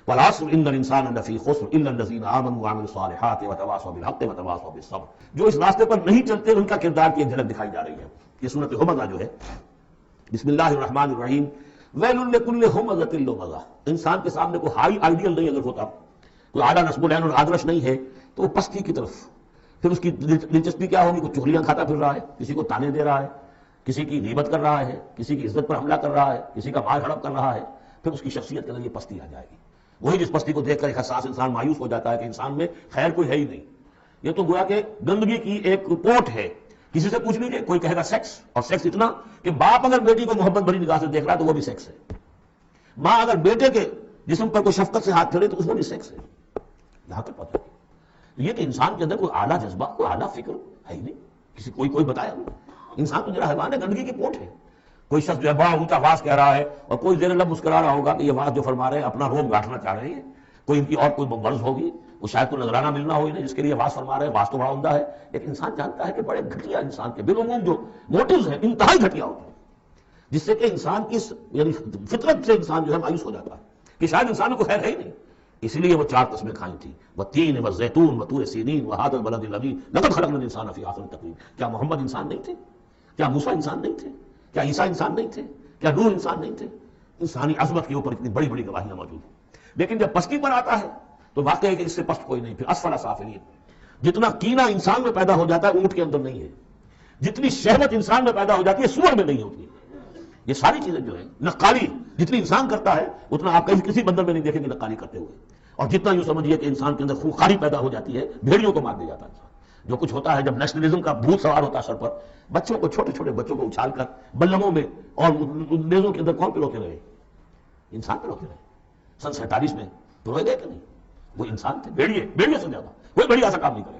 والعصر ان الانسان لفی خسر الا الذین آمنوا وعملوا الصالحات وتواصوا بالحق وتواصوا بالصبر. جو اس راستے پر نہیں چلتے ان کا کردار کی ایک جھلک دکھائی جا رہی ہے. یہ سورۃ ہمزہ جو ہے، بسم اللہ الرحمن الرحیم، ویل لکل ہمزۃ لمزہ. انسان کے سامنے کوئی ہائی آئیڈیل نہیں اگر ہوتا، کوئی اعلیٰ نصب العین اور آدرش نہیں ہے، تو وہ پستی کی طرف پھر اس کی دلچسپی کیا ہوگی؟ کوئی چغلیاں کھاتا پھر رہا ہے، کسی کو تانے دے رہا ہے، کسی کی غیبت کر رہا ہے، کسی کی عزت پر حملہ کر رہا ہے، کسی کا مال ہڑپ کر رہا ہے. پھر اس کی شخصیت کے اندر یہ پستی آ جائے گی. وہی جس پستی کو دیکھ کر ایک حساس انسان مایوس ہو جاتا ہے کہ انسان میں خیر کوئی ہے ہی نہیں. یہ تو گویا کہ گندگی کی ایک پوٹ ہے. کسی سے پوچھ لیجیے، کوئی کہے گا سیکس، اور سیکس اتنا کہ باپ اگر بیٹی کو محبت بھری نگاہ سے دیکھ رہا ہے تو وہ بھی سیکس ہے. ماں اگر بیٹے کے جسم پر کوئی شفقت سے ہاتھ پھیرے تو اس میں بھی سیکس ہے. یہاں تک پہنچا. یہ کہ انسان کے اندر کوئی اعلیٰ جذبہ، کوئی اعلیٰ فکر ہے ہی نہیں. کسی کوئی بتایا نہیں. انسان تو ذرا حیوان ہے، گندگی کی پوٹ ہے. کوئی شخص جو ہے بڑا اونچا واز کہہ رہا ہے اور کوئی زیر لب مسکرا رہا ہوگا کہ یہ واز جو فرما رہے ہیں اپنا روب گاٹھنا چاہ رہے ہیں. کوئی ان کی اور کوئی مرض ہوگی، وہ شاید تو نذرانہ ملنا ہو جس کے لیے واز فرما رہے ہیں. واز تو بڑا عمدہ ہے، لیکن انسان جانتا ہے کہ بڑے گھٹیا انسان کے بالعموم جو موٹیوز ہیں انتہائی گھٹیا ہوتے ہیں، جس سے کہ انسان کی یعنی فطرت سے انسان جو ہے مایوس ہو جاتا ہے کہ شاید انسانوں کو خیر ہے ہی نہیں. اسی لیے وہ 4 قسمیں کھائیں تھیں، والتین والزیتون وطور سینین وہذا البلد الامین لقد خلقنا الانسان فی احسن تقویم. کیا محمد انسان نہیں تھے؟ کیا موسیٰ انسان نہیں تھے؟ کیا عیسیٰ انسان نہیں تھے؟ کیا نوح انسان نہیں تھے؟ انسانی عظمت کے اوپر اتنی بڑی بڑی گواہیاں موجود ہیں. لیکن جب پستی پر آتا ہے تو واقعہ ہے کہ اس سے پست کوئی نہیں. پھر اسفل سافلین. جتنا کینہ انسان میں پیدا ہو جاتا ہے اونٹ کے اندر نہیں ہے. جتنی شہوت انسان میں پیدا ہو جاتی ہے سور میں نہیں ہوتی. یہ ساری چیزیں جو ہیں، نقالی جتنی انسان کرتا ہے اتنا آپ کسی بندر میں نہیں دیکھیں گے نقالی کرتے ہوئے. اور جتنا یوں سمجھیے کہ انسان کے اندر خونخواری پیدا ہو جاتی ہے، بھیڑیوں کو مار دیا جاتا ہے. جو کچھ ہوتا ہے جب نیشنلزم کا بھوت سوار ہوتا ہے سر پر، بچوں کو، چھوٹے چھوٹے بچوں کو اچھال کر بلغموں میں اور نیزوں کے اندر کون پلوتے رہے؟ انسان پلوتے رہے. سن 47 میں پلوئے گئے کہ نہیں؟ وہ انسان تھے. بھیڑیے سے زیادہ کوئی بڑی ایسا کام نہیں کرے.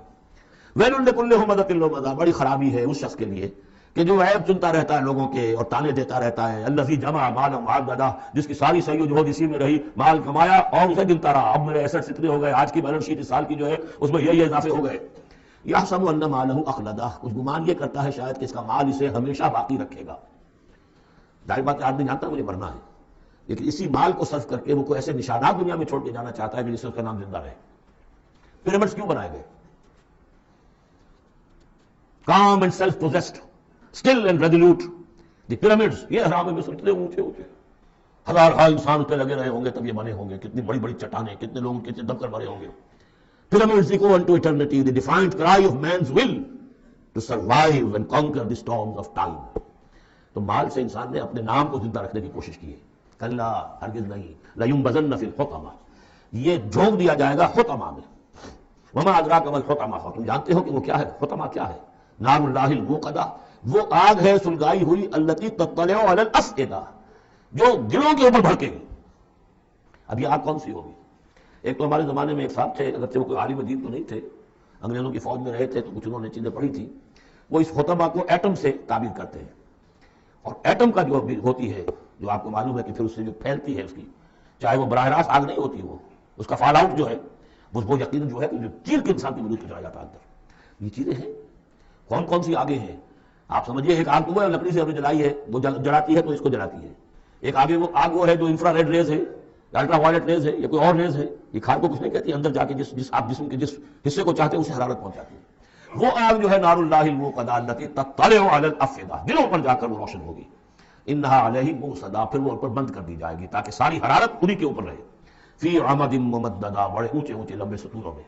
ویل لکل ہمزۃ لمزہ. بڑی خرابی ہے اس شخص کے لیے کہ جو عیب چنتا رہتا ہے لوگوں کے اور تانے دیتا رہتا ہے. الذی جمع مالا وعددہ. جس کی ساری سعی و جہد اسی میں رہی، مال کمایا اور اسے گنتا رہا. اب میرے ایسٹس اتنے ہو گئے، آج کی بیلنس شیٹ اس سال کی جو ہے اس میں یہ اضافے ہو گئے. یحسب ان مالہ اخلدہ. کچھ گمان یہ کرتا ہے شاید کہ اس کا مال اسے ہمیشہ باقی رکھے گا. ظاہر بات ہے آدمی جانتا ہے مجھے مرنا ہے، لیکن اسی مال کو صرف کر کے وہ کوئی ایسے نشانات دنیا میں چھوڑ کے جانا چاہتا ہے جس سے اس کا نام زندہ رہے. پیرامڈز کیوں بنائے گئے؟ calm and self possessed, still and resolute. the pyramids. یہ اہرام مصر اتنے اونچے اونچے، ہزار انسان اتنے لگے رہے ہوں گے تب یہ بنے ہوں گے. کتنی بڑی بڑی چٹانیں، کتنے لوگ کتنے دب کر مرے ہوں گے. Pyramids echo unto eternity, the defiant cry of man's will to survive and conquer the storms of time. تو مال سے انسان نے اپنے نام کو زندہ رکھنے کی کوشش کی ہے. کلا، ہرگز نہیں. لَيُنبَذَنَّ فِي الْحُطَمَةِ. یہ جھونک دیا جائے گا حطمہ میں. وَمَا أَدْرَاكَ مَا الْحُطَمَةُ. تم جانتے ہو کہ وہ کیا ہے؟ حطمہ کیا ہے؟ نار اللہ الموقدہ. وہ آگ ہے سلگائی ہوئی، التي تطلع علی الافئدہ، جو دلوں کے اوپر بھڑکے گی. اب یہ آگ کون سی ہوگی؟ ایک تو ہمارے زمانے میں ایک صاحب تھے، اگرچہ وہ کوئی عالم دین تو نہیں تھے، انگریزوں کی فوج میں رہے تھے تو کچھ انہوں نے چیزیں پڑھی تھی. وہ اس حطمہ کو ایٹم سے تعبیر کرتے ہیں. اور ایٹم کا جو ہوتی ہے، جو آپ کو معلوم ہے کہ پھر اس سے جو پھیلتی ہے اس کی، چاہے وہ براہ راست آگ نہیں ہوتی، وہ اس کا فال آؤٹ جو ہے وہ یقیناً جو ہے کہ جو چیر کے انسان کی وجود پہ چلا جاتا ہے اندر. یہ چیزیں ہیں. کون کون سی آگیں ہیں؟ آپ سمجھیے ایک آگ وہ ہے لکڑی سے ہم نے جلائی ہے، وہ جلاتی ہے تو اس کو جلاتی ہے. ایک آگے وہ آگ وہ ہے جو انفرا ریڈ ریز ہے، الٹرا وائلٹ ریز ہے، یا کوئی اور ریز ہے. یہ کھال کو کچھ نہیں کہتی، اندر جا کے جس آپ جسم کے جس حصے کو چاہتے ہیں اسے حرارت پہنچاتی ہے. وہ آگ جو ہے نار اللہ الموقدہ التي تطلع علی الافئدہ، دلوں پر جا کر وہ روشن ہوگی. انہا علیہم موصدہ. پھر وہ ان پر بند کر دی جائے گی تاکہ ساری حرارت انہی کے اوپر رہے. فی عمد ممددہ. بڑے اونچے اونچے لمبے ستونوں میں.